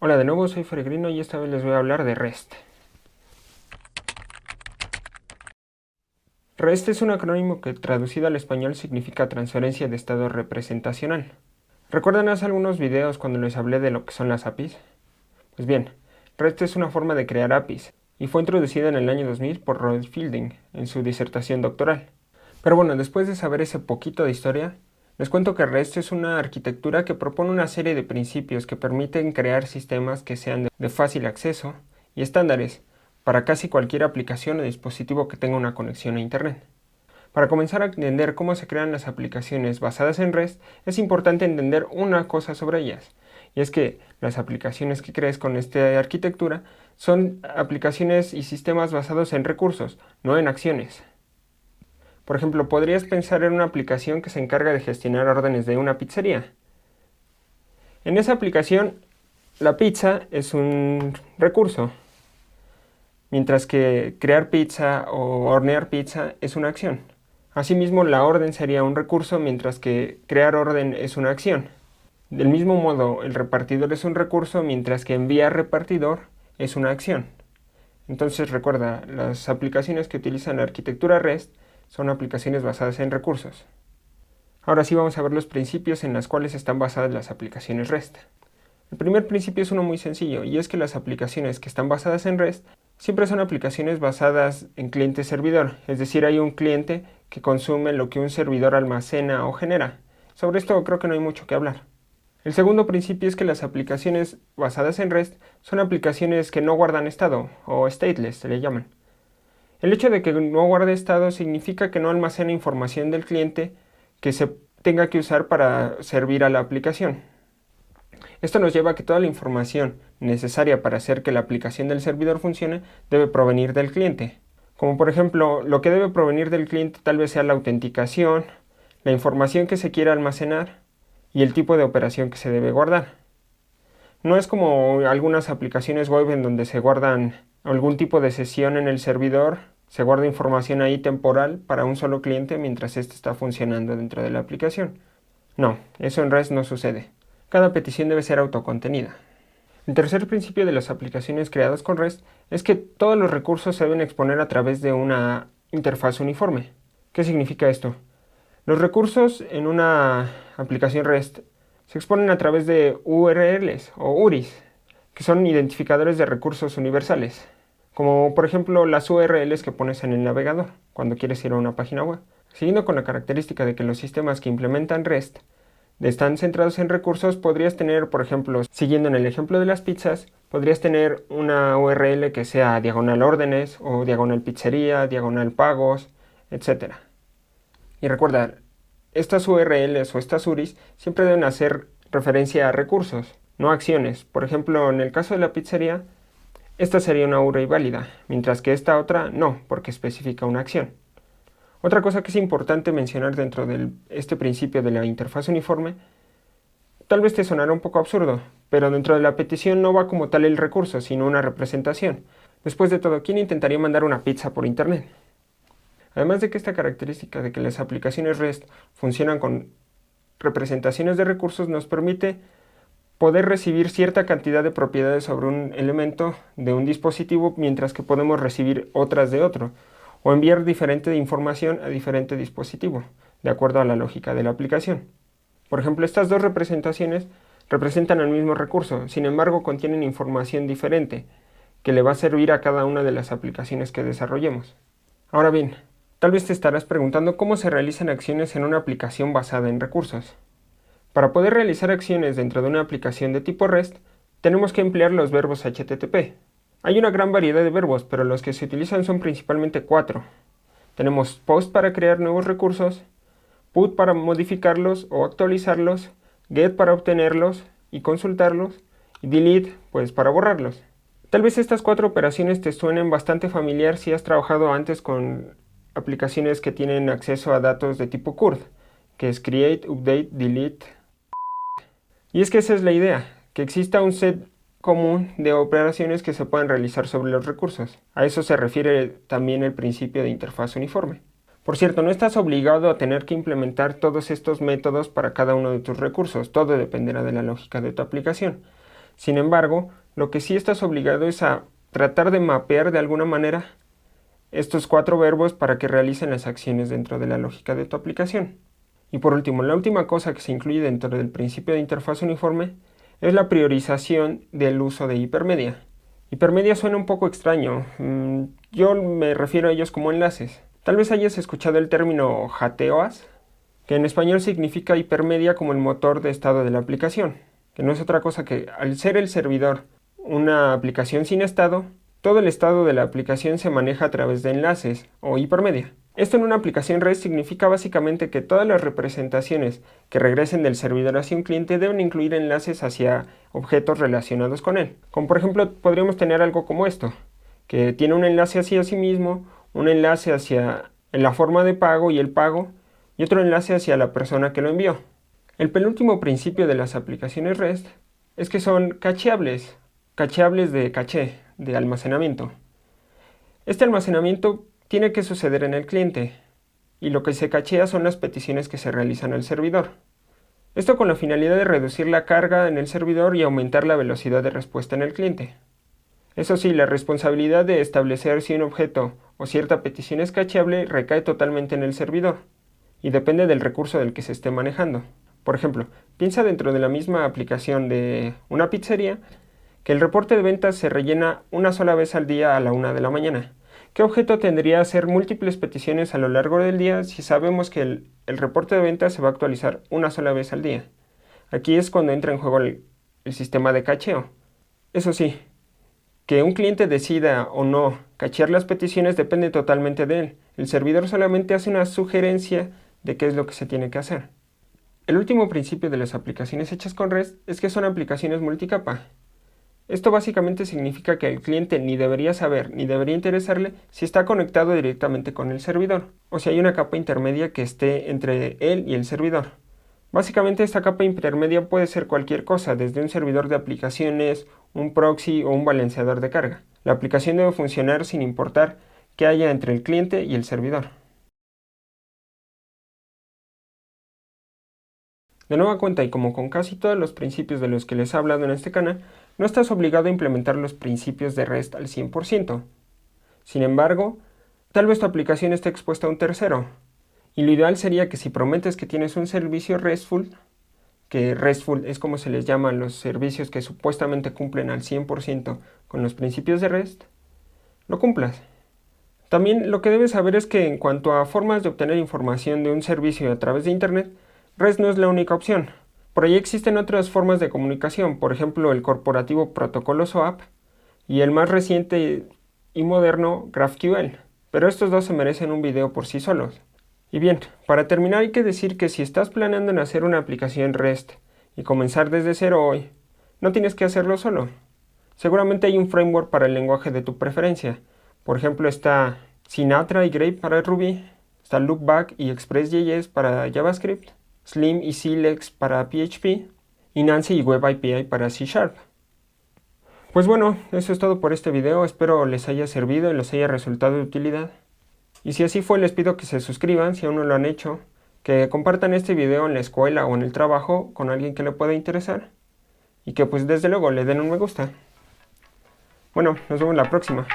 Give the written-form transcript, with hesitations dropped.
Hola de nuevo, soy Feregrino y esta vez les voy a hablar de REST. REST es un acrónimo que traducido al español significa transferencia de estado representacional. ¿Recuerdan hace algunos videos cuando les hablé de lo que son las APIs? Pues bien, REST es una forma de crear APIs y fue introducida en el año 2000 por Rod Fielding en su disertación doctoral. Pero bueno, después de saber ese poquito de historia, les cuento que REST es una arquitectura que propone una serie de principios que permiten crear sistemas que sean de fácil acceso y estándares para casi cualquier aplicación o dispositivo que tenga una conexión a Internet. Para comenzar a entender cómo se crean las aplicaciones basadas en REST, es importante entender una cosa sobre ellas, y es que las aplicaciones que crees con esta arquitectura son aplicaciones y sistemas basados en recursos, no en acciones. Por ejemplo, podrías pensar en una aplicación que se encarga de gestionar órdenes de una pizzería. En esa aplicación, la pizza es un recurso, mientras que crear pizza o hornear pizza es una acción. Asimismo, la orden sería un recurso, mientras que crear orden es una acción. Del mismo modo, el repartidor es un recurso, mientras que enviar repartidor es una acción. Entonces recuerda, las aplicaciones que utilizan la arquitectura REST son aplicaciones basadas en recursos. Ahora sí vamos a ver los principios en los cuales están basadas las aplicaciones REST. El primer principio es uno muy sencillo, y es que las aplicaciones que están basadas en REST siempre son aplicaciones basadas en cliente-servidor, es decir, hay un cliente que consume lo que un servidor almacena o genera. Sobre esto creo que no hay mucho que hablar. El segundo principio es que las aplicaciones basadas en REST son aplicaciones que no guardan estado, o stateless se le llaman. El hecho de que no guarde estado significa que no almacena información del cliente que se tenga que usar para servir a la aplicación. Esto nos lleva a que toda la información necesaria para hacer que la aplicación del servidor funcione debe provenir del cliente. Como por ejemplo, lo que debe provenir del cliente tal vez sea la autenticación, la información que se quiera almacenar y el tipo de operación que se debe guardar. No es como algunas aplicaciones web en donde se guardan algún tipo de sesión en el servidor, se guarda información ahí temporal para un solo cliente mientras éste está funcionando dentro de la aplicación. No, eso en REST no sucede. Cada petición debe ser autocontenida. El tercer principio de las aplicaciones creadas con REST es que todos los recursos se deben exponer a través de una interfaz uniforme. ¿Qué significa esto? Los recursos en una aplicación REST se exponen a través de URLs o URIs, que son identificadores de recursos universales, como por ejemplo las URLs que pones en el navegador cuando quieres ir a una página web. Siguiendo con la característica de que los sistemas que implementan REST están centrados en recursos, podrías tener, por ejemplo, siguiendo en el ejemplo de las pizzas, podrías tener una URL que sea diagonal órdenes o diagonal pizzería, diagonal pagos, etc. Y recuerda, estas URLs o estas URIs siempre deben hacer referencia a recursos, no a acciones. Por ejemplo, en el caso de la pizzería, esta sería una URI válida, mientras que esta otra no, porque especifica una acción. Otra cosa que es importante mencionar dentro de este principio de la interfaz uniforme, tal vez te sonará un poco absurdo, pero dentro de la petición no va como tal el recurso, sino una representación. Después de todo, ¿quién intentaría mandar una pizza por internet? Además de que esta característica de que las aplicaciones REST funcionan con representaciones de recursos nos permite poder recibir cierta cantidad de propiedades sobre un elemento de un dispositivo, mientras que podemos recibir otras de otro, o enviar diferente información a diferente dispositivo, de acuerdo a la lógica de la aplicación. Por ejemplo, estas dos representaciones representan el mismo recurso, sin embargo contienen información diferente, que le va a servir a cada una de las aplicaciones que desarrollemos. Ahora bien, tal vez te estarás preguntando cómo se realizan acciones en una aplicación basada en recursos. Para poder realizar acciones dentro de una aplicación de tipo REST, tenemos que emplear los verbos HTTP. Hay una gran variedad de verbos, pero los que se utilizan son principalmente 4. Tenemos POST para crear nuevos recursos, PUT para modificarlos o actualizarlos, GET para obtenerlos y consultarlos, y DELETE pues para borrarlos. Tal vez estas 4 operaciones te suenen bastante familiar si has trabajado antes con aplicaciones que tienen acceso a datos de tipo CURD, que es Create, Update, Delete. Y es que esa es la idea, que exista un set común de operaciones que se puedan realizar sobre los recursos. A eso se refiere también el principio de interfaz uniforme. Por cierto, no estás obligado a tener que implementar todos estos métodos para cada uno de tus recursos, todo dependerá de la lógica de tu aplicación. Sin embargo, lo que sí estás obligado es a tratar de mapear de alguna manera estos 4 verbos para que realicen las acciones dentro de la lógica de tu aplicación. Y por último, la última cosa que se incluye dentro del principio de interfaz uniforme es la priorización del uso de hipermedia. Hipermedia suena un poco extraño, yo me refiero a ellos como enlaces. Tal vez hayas escuchado el término JTOAS, que en español significa hipermedia como el motor de estado de la aplicación, que no es otra cosa que, al ser el servidor una aplicación sin estado, todo el estado de la aplicación se maneja a través de enlaces o hipermedia. Esto en una aplicación REST significa básicamente que todas las representaciones que regresen del servidor hacia un cliente deben incluir enlaces hacia objetos relacionados con él. Como por ejemplo podríamos tener algo como esto, que tiene un enlace hacia sí mismo, un enlace hacia la forma de pago y el pago, y otro enlace hacia la persona que lo envió. El penúltimo principio de las aplicaciones REST es que son cacheables, cacheables de caché, de almacenamiento. Este almacenamiento tiene que suceder en el cliente, y lo que se cachea son las peticiones que se realizan al servidor. Esto con la finalidad de reducir la carga en el servidor y aumentar la velocidad de respuesta en el cliente. Eso sí, la responsabilidad de establecer si un objeto o cierta petición es cacheable recae totalmente en el servidor, y depende del recurso del que se esté manejando. Por ejemplo, piensa dentro de la misma aplicación de una pizzería que el reporte de ventas se rellena una sola vez al día a la 1 de la mañana. ¿Qué objeto tendría hacer múltiples peticiones a lo largo del día si sabemos que el reporte de ventas se va a actualizar una sola vez al día? Aquí es cuando entra en juego el sistema de cacheo. Eso sí, que un cliente decida o no cachear las peticiones depende totalmente de él. El servidor solamente hace una sugerencia de qué es lo que se tiene que hacer. El último principio de las aplicaciones hechas con REST es que son aplicaciones multicapa. Esto básicamente significa que el cliente ni debería saber ni debería interesarle si está conectado directamente con el servidor, o si hay una capa intermedia que esté entre él y el servidor. Básicamente esta capa intermedia puede ser cualquier cosa, desde un servidor de aplicaciones, un proxy o un balanceador de carga. La aplicación debe funcionar sin importar qué haya entre el cliente y el servidor. De nueva cuenta, y como con casi todos los principios de los que les he hablado en este canal, no estás obligado a implementar los principios de REST al 100%. Sin embargo, tal vez tu aplicación esté expuesta a un tercero, y lo ideal sería que si prometes que tienes un servicio RESTful, que RESTful es como se les llama a los servicios que supuestamente cumplen al 100% con los principios de REST, lo cumplas. También lo que debes saber es que en cuanto a formas de obtener información de un servicio a través de Internet, REST no es la única opción. Por ahí existen otras formas de comunicación, por ejemplo el corporativo protocolo SOAP y el más reciente y moderno GraphQL, pero estos dos se merecen un video por sí solos. Y bien, para terminar hay que decir que si estás planeando en hacer una aplicación REST y comenzar desde cero hoy, no tienes que hacerlo solo. Seguramente hay un framework para el lenguaje de tu preferencia. Por ejemplo está Sinatra y Grape para Ruby, está Loopback y Express.js para JavaScript, Slim y Silex para PHP y Nancy y Web API para C#. Pues bueno, eso es todo por este video, espero les haya servido y les haya resultado de utilidad. Y si así fue, les pido que se suscriban si aún no lo han hecho, que compartan este video en la escuela o en el trabajo con alguien que le pueda interesar y que pues desde luego le den un me gusta. Bueno, nos vemos la próxima.